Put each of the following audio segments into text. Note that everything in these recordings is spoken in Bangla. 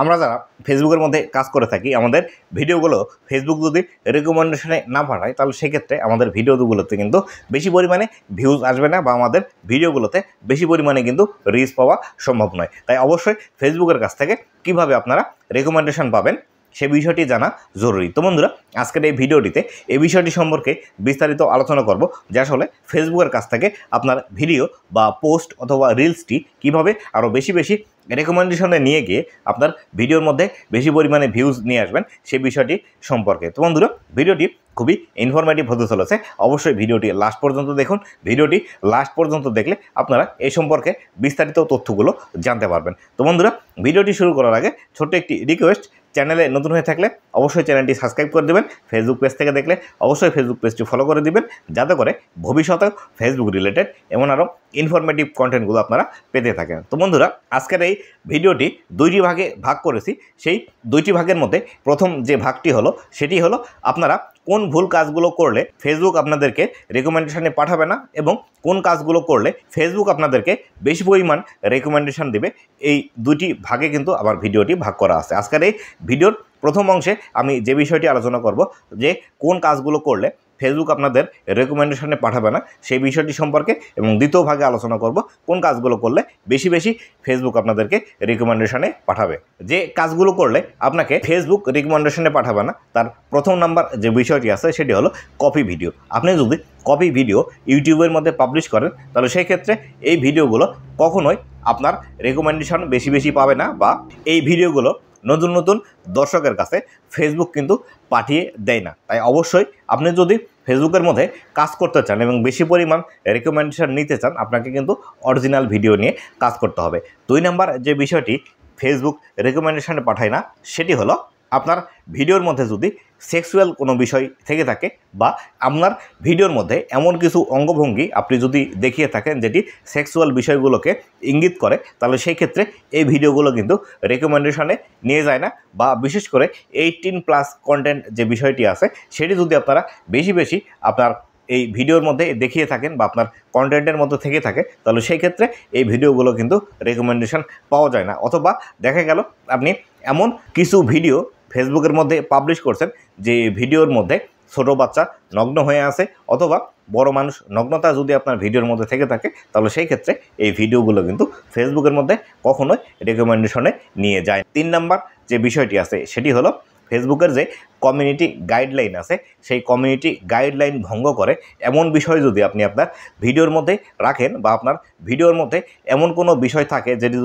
আমরা যারা ফেসবুকের মধ্যে কাজ করে থাকি আমাদের ভিডিওগুলো ফেসবুক যদি রেকমেন্ডেশনে না পাঠায় তাহলে সেক্ষেত্রে আমাদের ভিডিওগুলোতে কিন্তু বেশি পরিমাণে ভিউজ আসবে না বা আমাদের ভিডিওগুলোতে বেশি পরিমাণে কিন্তু রিচ পাওয়া সম্ভব নয়। তাই অবশ্যই ফেসবুকের কাছ থেকে কিভাবে আপনারা রেকমেন্ডেশন পাবেন সে বিষয়টি জানা জরুরি। তো বন্ধুরা, আজকের এই ভিডিওটিতে এই বিষয়টি সম্পর্কে বিস্তারিত আলোচনা করব যে আসলে ফেসবুকের কাছ থেকে আপনার ভিডিও বা পোস্ট অথবা রিলসটি কিভাবে আরও বেশি বেশি রেকমেন্ডেশনে নিয়ে গিয়ে আপনার ভিডিওর মধ্যে বেশি পরিমাণে ভিউজ নিয়ে আসবেন সে বিষয়টি সম্পর্কে। তো বন্ধুরা, ভিডিওটি খুবই ইনফরমেটিভ হতে চলেছে, অবশ্যই ভিডিওটি লাস্ট পর্যন্ত দেখুন। ভিডিওটি লাস্ট পর্যন্ত দেখলে আপনারা এই সম্পর্কে বিস্তারিত তথ্যগুলো জানতে পারবেন। তো বন্ধুরা, ভিডিওটি শুরু করার আগে ছোট্ট একটি রিকোয়েস্ট, চ্যানেলে নতুন হয়ে থাকলে অবশ্যই চ্যানেলটি সাবস্ক্রাইব করে দেবেন, ফেসবুক পেজ থেকে দেখলে অবশ্যই ফেসবুক পেজটি ফলো করে দিবেন, যাতে করে ভবিষ্যতে ফেসবুক রিলেটেড এমন আরও ইনফরমেটিভ কন্টেন্টগুলো আপনারা পেতে থাকেন। তো বন্ধুরা, আজকের এই ভিডিওটি দুইটি ভাগে ভাগ করেছি। সেই দুইটি ভাগের মধ্যে প্রথম যে ভাগটি হলো সেটি হলো আপনারা কোন ভুল কাজগুলো করলে ফেসবুক আপনাদেরকে রেকমেন্ডেশনে পাঠাবে না এবং কোন কাজগুলো করলে ফেসবুক আপনাদেরকে বেশি পরিমাণ রেকমেন্ডেশন দেবে, এই দুটি ভাগে কিন্তু আবার ভিডিওটি ভাগ করা আছে। আজকের এই ভিডিওর প্রথম অংশে আমি যে বিষয়টি আলোচনা করব যে কোন কাজগুলো করলে ফেসবুক আপনাদের রেকমেন্ডেশনে পাঠাবে না সেই বিষয়টি সম্পর্কে, এবং দ্বিতীয় ভাগে আলোচনা করব কোন কাজগুলো করলে বেশি বেশি ফেসবুক আপনাদেরকে রেকমেন্ডেশনে পাঠাবে। যে কাজগুলো করলে আপনাকে ফেসবুক রেকমেন্ডেশনে পাঠাবে না তার প্রথম নাম্বার যে বিষয়টি আছে সেটি হলো কপি ভিডিও। আপনি যদি কপি ভিডিও ইউটিউবের মধ্যে পাবলিশ করেন তাহলে সেই ক্ষেত্রে এই ভিডিওগুলো কখনোই আপনার রেকমেন্ডেশন বেশি বেশি পাবে না, বা এই ভিডিওগুলো নতুন নতুন দর্শকের কাছে ফেসবুক কিন্তু পাঠিয়ে দেয় না। তাই অবশ্যই আপনি যদি ফেসবুকের মধ্যে কাজ করতে চান এবং বেশি পরিমাণ রেকমেন্ডেশন নিতে চান, আপনাকে কিন্তু অরিজিনাল ভিডিও নিয়ে কাজ করতে হবে। দুই নাম্বার যে বিষয়টি ফেসবুক রেকমেন্ডেশনে পাঠায় না সেটি হলো আপনার ভিডিওর মধ্যে যদি সেক্সুয়াল কোনো বিষয় থেকে থাকে বা আপনার ভিডিওর মধ্যে এমন কিছু অঙ্গভঙ্গি আপনি যদি দেখিয়ে থাকেন যেটি সেক্সুয়াল বিষয়গুলোকে ইঙ্গিত করে, তাহলে সেই ক্ষেত্রে এই ভিডিওগুলো কিন্তু রেকমেন্ডেশনে নিয়ে যায় না। বা বিশেষ করে 18+ কন্টেন্ট যে বিষয়টি আছে সেটি যদি আপনারা বেশি বেশি আপনার এই ভিডিওর মধ্যে দেখিয়ে থাকেন বা আপনার কন্টেন্টের মধ্যে থেকে থাকে, তাহলে সেই ক্ষেত্রে এই ভিডিওগুলো কিন্তু রেকমেন্ডেশন পাওয়া যায় না। অথবা দেখা গেল আপনি এমন কিছু ভিডিও ফেসবুকের মধ্যে পাবলিশ করছেন যে ভিডিওর মধ্যে ছোট বাচ্চা নগ্ন হয়ে আছে অথবা বড় মানুষ নগ্নতা যদি আপনার ভিডিওর মধ্যে থেকে থাকে, তাহলে সেই ক্ষেত্রে এই ভিডিওগুলো কিন্তু ফেসবুকের মধ্যে কখনোই রেকমেন্ডেশনে নিয়ে যায়। তিন নাম্বার যে বিষয়টি আছে সেটি হলো ফেসবুকের যে কমিউনিটি গাইডলাইন আছে সেই কমিউনিটি গাইডলাইন ভঙ্গ করে এমন বিষয় যদি আপনি আপনার ভিডিওর মধ্যে রাখেন বা আপনার ভিডিওর মধ্যে এমন কোনো বিষয় থাকে যেটি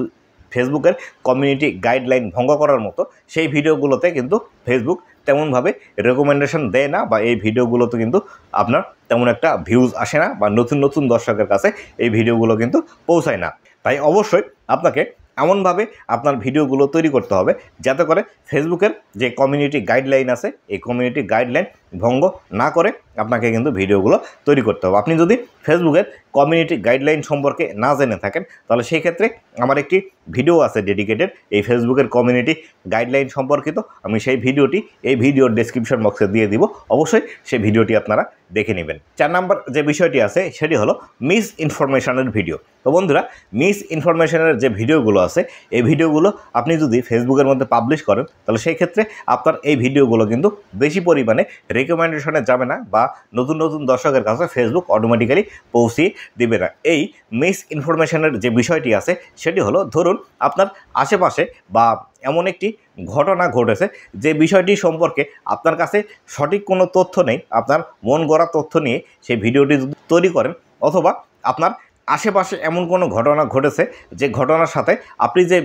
ফেসবুকের কমিউনিটি গাইডলাইন ভঙ্গ করার মতো, সেই ভিডিওগুলোতে কিন্তু ফেসবুক তেমনভাবে রেকমেন্ডেশন দেয় না, বা এই ভিডিওগুলোতে কিন্তু আপনার তেমন একটা ভিউজ আসে না বা নতুন নতুন দর্শকের কাছে এই ভিডিওগুলো কিন্তু পৌঁছায় না। তাই অবশ্যই আপনাকে এমনভাবে আপনার ভিডিওগুলো তৈরি করতে হবে যাতে করে ফেসবুকের যে কমিউনিটি গাইডলাইন আছে এই কমিউনিটি গাইডলাইন ভঙ্গ না করে আপনাকে কিন্তু ভিডিওগুলো তৈরি করতে হবে। আপনি যদি ফেসবুকের কমিউনিটি গাইডলাইন সম্পর্কে না জেনে থাকেন তাহলে সেই ক্ষেত্রে আমার একটি ভিডিও আছে ডেডিকেটেড এই ফেসবুকের কমিউনিটি গাইডলাইন সম্পর্কিত, আমি সেই ভিডিওটি এই ভিডিওর ডেসক্রিপশন বক্সে দিয়ে দিব, অবশ্যই সেই ভিডিওটি আপনারা দেখে নেবেন। 4 নাম্বার যে বিষয়টি আছে সেটি হলো মিস ইনফরমেশনের ভিডিও। তো বন্ধুরা, মিস ইনফরমেশনের যে ভিডিওগুলো আছে এই ভিডিওগুলো আপনি যদি ফেসবুকের মধ্যে পাবলিশ করেন তাহলে সেই ক্ষেত্রে আপনার এই ভিডিওগুলো কিন্তু বেশি পরিমাণে রেকমেন্ডেশনে যাবে না বা নতুন নতুন দর্শকের কাছে ফেসবুক অটোমেটিক্যালি পৌঁছিয়ে দেবে না। এই মিস ইনফরমেশনের যে বিষয়টি আছে সেটি হলো, ধরুন আপনার আশেপাশে বা এমন একটি ঘটনা ঘটেছে যে বিষয়টি সম্পর্কে আপনার কাছে সঠিক কোনো তথ্য নেই, আপনার মন গড়া তথ্য নিয়ে সেই ভিডিওটি তৈরি করেন, অথবা আপনার আশেপাশে এমন কোনো ঘটনা ঘটেছে যে ঘটনার সাথে আপনি যে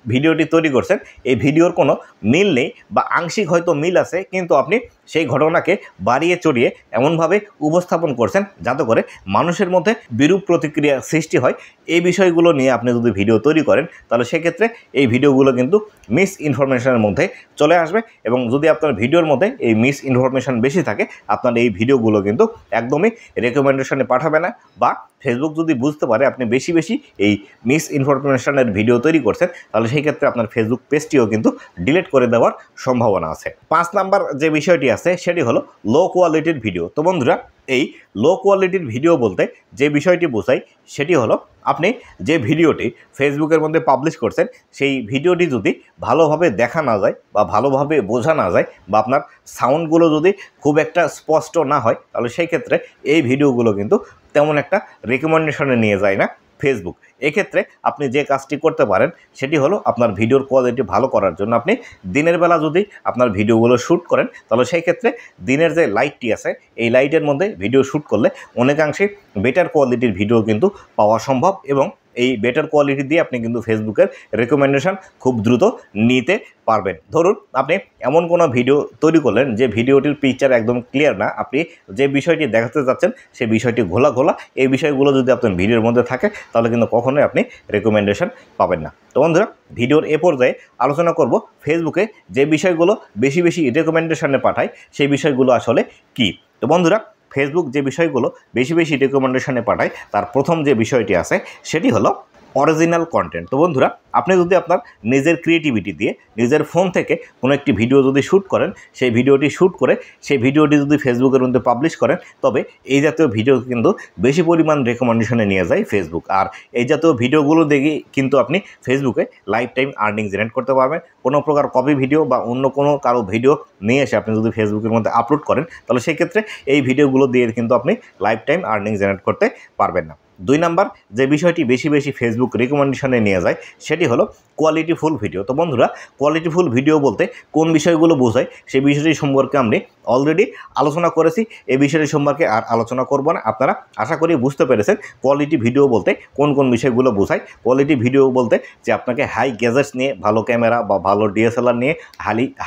ভিডিওটি তৈরি করছেন এই ভিডিওর কোনো মিল নেই বা আংশিক হয়তো মিল আছে, কিন্তু আপনি সেই ঘটনাকে বাড়িয়ে চড়িয়ে এমনভাবে উপস্থাপন করছেন যাতে করে মানুষের মধ্যে বিরূপ প্রতিক্রিয়া সৃষ্টি হয়। এই বিষয়গুলো নিয়ে আপনি যদি ভিডিও তৈরি করেন তাহলে সেক্ষেত্রে এই ভিডিওগুলো কিন্তু মিস ইনফরমেশনের মধ্যে চলে আসবে, এবং যদি আপনার ভিডিওর মধ্যে এই মিস ইনফরমেশন বেশি থাকে আপনার এই ভিডিওগুলো কিন্তু একদমই রেকমেন্ডেশনে পাঠাবে না, বা ফেসবুক যদি বুঝতে পারে আপনি বেশি বেশি এই মিস ইনফরমেশনের ভিডিও তৈরি করছেন তাহলে সেই ক্ষেত্রে আপনার ফেসবুক পেজটিও কিন্তু ডিলিট করে দেওয়ার সম্ভাবনা আছে। 5 নাম্বার যে বিষয়টি আছে সেটি হলো লো কোয়ালিটির ভিডিও। তো বন্ধুরা, এই লো কোয়ালিটির ভিডিও বলতে যে বিষয়টি বোঝায় সেটি হলো আপনি যে ভিডিওটি ফেসবুকের মধ্যে পাবলিশ করছেন সেই ভিডিওটি যদি ভালোভাবে দেখা না যায় বা ভালোভাবে বোঝা না যায় বা আপনার সাউন্ডগুলো যদি খুব একটা স্পষ্ট না হয় তাহলে সেই ক্ষেত্রে এই ভিডিওগুলো কিন্তু তেমন একটা রেকমেন্ডেশনে নিয়ে যায় না ফেসবুক। এক্ষেত্রে আপনি যে কাজটি করতে পারেন সেটি হলো আপনার ভিডিওর কোয়ালিটি ভালো করার জন্য আপনি দিনের বেলা যদি আপনার ভিডিওগুলো শ্যুট করেন তাহলে সেই ক্ষেত্রে দিনের যে লাইটটি আছে এই লাইটের মধ্যে ভিডিও শ্যুট করলে অনেকাংশে বেটার কোয়ালিটির ভিডিও কিন্তু পাওয়া সম্ভব এবং এই বেটার কোয়ালিটি দিয়ে আপনি কিন্তু ফেসবুকের রেকমেন্ডেশন খুব দ্রুত নিতে পারবেন। ধরুন আপনি এমন কোনো ভিডিও তৈরি করলেন যে ভিডিওটির পিকচার একদম ক্লিয়ার না, আপনি যে বিষয়টি দেখাতে যাচ্ছেন সেই বিষয়টি ঘোলা ঘোলা, এই বিষয়গুলো যদি আপনার ভিডিওর মধ্যে থাকে তাহলে কিন্তু কখনোই আপনি রেকমেন্ডেশন পাবেন না। তো বন্ধুরা ভিডিওর এ পর্যায়ে আলোচনা করব ফেসবুকে যে বিষয়গুলো বেশি বেশি রেকমেন্ডেশনে পাঠায় সেই বিষয়গুলো আসলে কি। তো বন্ধুরা ফেসবুক যে বিষয়গুলো বেশি বেশি রেকমেন্ডেশনে পাঠায় তার প্রথম যে বিষয়টি আছে সেটি হলো অরিজিনাল কন্টেন্ট। তো বন্ধুরা আপনি যদি আপনার নিজের ক্রিয়েটিভিটি দিয়ে নিজের ফোন থেকে কোনো একটি ভিডিও যদি শ্যুট করেন, সেই ভিডিওটি শ্যুট করে সেই ভিডিওটি যদি ফেসবুকের মধ্যে পাবলিশ করেন তবে এই জাতীয় ভিডিও কিন্তু বেশি পরিমাণ রেকমেন্ডেশনে নিয়ে যায় ফেসবুক। আর এই জাতীয় ভিডিওগুলো দেখে কিন্তু আপনি ফেসবুকে লাইফ টাইম আর্নিং জেনারেট করতে পারবেন। কোনো প্রকার কপি ভিডিও বা অন্য কোনো কারো ভিডিও নিয়ে এসে আপনি যদি ফেসবুকের মধ্যে আপলোড করেন তাহলে সেই ক্ষেত্রে এই ভিডিওগুলো দিয়ে কিন্তু আপনি লাইফ টাইম আর্নিং জেনারেট করতে পারবেন না। 2 নাম্বার যে বিষয়টি বেশি বেশি ফেসবুক রেকমেন্ডেশনে নিয়ে যায় সেটি হলো কোয়ালিটিফুল ভিডিও। তো বন্ধুরা কোয়ালিটিফুল ভিডিও বলতে কোন বিষয়গুলো বোঝায় সেই বিষয়টি সম্পর্কে আমি অলরেডি আলোচনা করেছি, এই বিষয়টি সম্পর্কে আর আলোচনা করব না। আপনারা আশা করি বুঝতে পেরেছেন কোয়ালিটি ভিডিও বলতে কোন কোন বিষয়গুলো বোঝায়। কোয়ালিটি ভিডিও বলতে যে আপনাকে হাই গ্যাজেটস নিয়ে, ভালো ক্যামেরা বা ভালো ডিএসএলআর নিয়ে,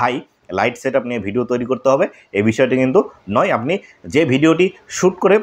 হাই লাইট সেট আপ নিয়ে ভিডিও তৈরি করতে হবে এই বিষয়টি কিন্তু নয়। আপনি যে ভিডিওটি শ্যুট করে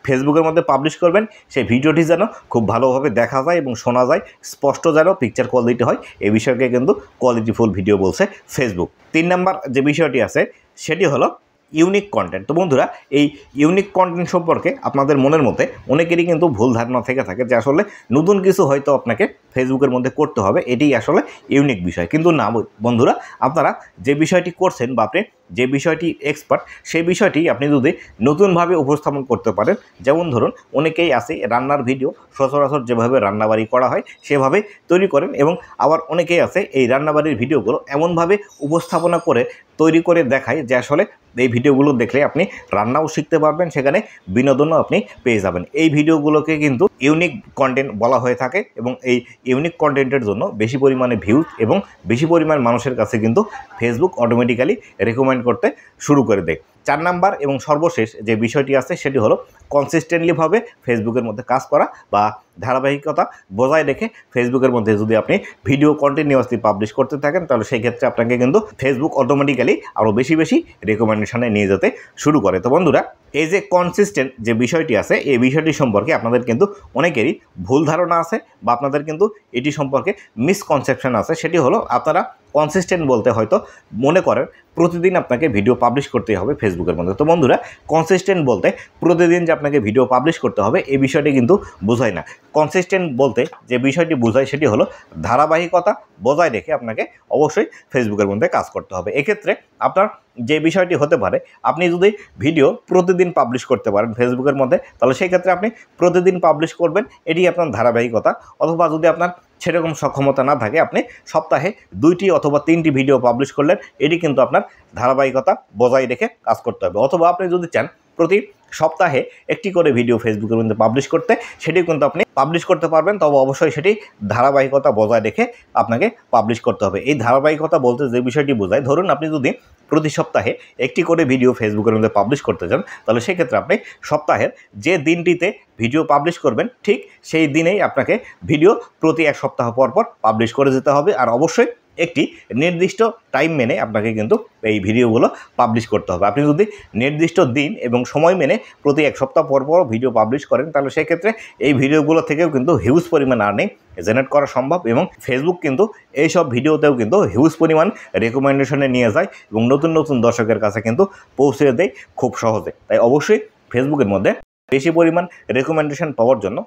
ফেসবুকের মধ্যে পাবলিশ করবেন সেই ভিডিওটি যেন খুব ভালোভাবে দেখা যায় এবং শোনা যায়, স্পষ্ট যেন পিকচার কোয়ালিটি হয়, এই বিষয়কে কিন্তু কোয়ালিটিফুল ভিডিও বলছে ফেসবুক। 3 নাম্বার যে বিষয়টি আছে সেটি হলো ইউনিক কন্টেন্ট। তো বন্ধুরা এই ইউনিক কন্টেন্ট সম্পর্কে আপনাদের মনের মধ্যে অনেকেরই কিন্তু ভুল ধারণা থেকে থাকে যে আসলে নতুন কিছু হয়তো আপনাকে ফেসবুকের মধ্যে করতে হবে, এটিই আসলে ইউনিক বিষয়। কিন্তু না বন্ধুরা, আপনারা যে বিষয়টি করছেন বা আপনি যে বিষয়টি এক্সপার্ট সেই বিষয়টি আপনি যদি নতুনভাবে উপস্থাপন করতে পারেন, যেমন ধরুন অনেকেই আছে রান্নার ভিডিও সচরাচর যেভাবে রান্নাবাড়ি করা হয় সেভাবে তৈরি করেন, এবং আবার অনেকেই আছে এই রান্নাবাড়ির ভিডিওগুলো এমনভাবে উপস্থাপনা করে তৈরি করে দেখায় যে আসলে এই ভিডিওগুলো দেখলে আপনি রান্নাও শিখতে পারবেন, সেখানে বিনোদনও আপনি পেয়ে যাবেন। এই ভিডিওগুলোকে কিন্তু ইউনিক কন্টেন্ট বলা হয়ে থাকে এবং এই ইউনিক কন্টেন্টের জন্য বেশি পরিমাণে ভিউজ এবং বেশি পরিমাণ মানুষের কাছে কিন্তু ফেসবুক অটোমেটিক্যালি রেকমেন্ড করতে শুরু করে দেয়। 4 নাম্বার এবং সর্বশেষ যে বিষয়টি আছে সেটি হলো কনসিস্টেন্টলিভাবে ফেসবুকের মধ্যে কাজ করা বা ধারাবাহিকতা বজায় রেখে ফেসবুকের মধ্যে যদি আপনি ভিডিও কন্টিনিউয়াসলি পাবলিশ করতে থাকেন তাহলে সেই ক্ষেত্রে আপনাকে কিন্তু ফেসবুক অটোমেটিক্যালি আরও বেশি বেশি রেকমেন্ডেশনে নিয়ে যেতে শুরু করে। তো বন্ধুরা এই যে কনসিস্টেন্ট যে বিষয়টি আছে এই বিষয়টি সম্পর্কে আপনাদের কিন্তু অনেকেরই ভুল ধারণা আছে বা আপনাদের কিন্তু এটি সম্পর্কে মিসকনসেপশন আছে। সেটি হলো আপনারা কনসিস্টেন্ট বলতে হয়তো মনে করেন প্রতিদিন আপনাকে ভিডিও পাবলিশ করতে হবে ফেসবুকের মধ্যে। তো বন্ধুরা কনসিস্টেন্ট বলতে প্রতিদিন যে আপনাকে ভিডিও পাবলিশ করতে হবে এই বিষয়টি কিন্তু বোঝায় না। কনসিস্টেন্ট বলতে যে বিষয়টি বোঝায় সেটি হলো ধারাবাহিকতা বজায় রেখে আপনাকে অবশ্যই ফেসবুকের মধ্যে কাজ করতে হবে। এক্ষেত্রে আপনার যে বিষয়টি হতে পারে, আপনি যদি ভিডিও প্রতিদিন পাবলিশ করতে পারেন ফেসবুকের মধ্যে তাহলে সেই ক্ষেত্রে আপনি প্রতিদিন পাবলিশ করবেন, এটি আপনার ধারাবাহিকতা। অথবা যদি আপনার সেরকম সক্ষমতা না থাকে আপনি সপ্তাহে 2টি অথবা 3টি ভিডিও পাবলিশ করলেন, এটি কিন্তু আপনার ধারাবাহিকতা বজায় রেখে কাজ করতে হবে। অথবা আপনি যদি চান প্রতি সপ্তাহে একটি করে ভিডিও ফেসবুকের মধ্যে পাবলিশ করতে, সেটি কিন্তু আপনি পাবলিশ করতে পারবেন, তবে অবশ্যই সেটি ধারাবাহিকতা বজায় রেখে আপনাকে পাবলিশ করতে হবে। এই ধারাবাহিকতা বলতে যে বিষয়টি বোঝায়, ধরুন আপনি যদি প্রতি সপ্তাহে একটি করে ভিডিও ফেসবুকের মধ্যে পাবলিশ করতে চান তাহলে সেক্ষেত্রে আপনি সপ্তাহের যে দিনটিতে ভিডিও পাবলিশ করবেন ঠিক সেই দিনেই আপনাকে ভিডিও প্রতি 1 সপ্তাহ পর পর পাবলিশ করে যেতে হবে। আর অবশ্যই একটি নির্দিষ্ট টাইম মেনে আপনাকে কিন্তু এই ভিডিওগুলো পাবলিশ করতে হবে। আপনি যদি নির্দিষ্ট দিন এবং সময় মেনে প্রতি 1 সপ্তাহ পর পর ভিডিও পাবলিশ করেন তাহলে সেক্ষেত্রে এই ভিডিওগুলো থেকেও কিন্তু হিউজ পরিমাণ আর্নিং জেনারেট করা সম্ভব, এবং ফেসবুক কিন্তু এইসব ভিডিওতেও কিন্তু হিউজ পরিমাণ রেকমেন্ডেশনে নিয়ে যায় এবং নতুন নতুন দর্শকের কাছে কিন্তু পৌঁছে দেয় খুব সহজে। তাই অবশ্যই ফেসবুকের মধ্যে বেশি পরিমাণ রেকমেন্ডেশন পাওয়ার জন্য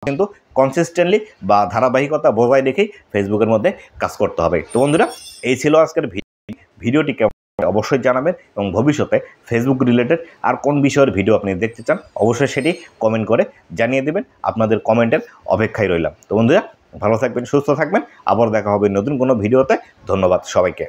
কিন্তু কনসিস্টেন্টলি বা ধারাবাহিকতা বজায় রেখেই ফেসবুকের মধ্যে কাজ করতে হবে। তো বন্ধুরা এই ছিল আজকের ভিডিওটি। কেমন অবশ্যই জানাবেন এবং ভবিষ্যতে ফেসবুক রিলেটেড আর কোন বিষয়ের ভিডিও আপনি দেখতে চান অবশ্যই সেটি কমেন্ট করে জানিয়ে দেবেন। আপনাদের কমেন্টের অপেক্ষায় রইলাম। তো বন্ধুরা, ভালো থাকবেন, সুস্থ থাকবেন, আবার দেখা হবে নতুন কোনো ভিডিওতে। ধন্যবাদ সবাইকে।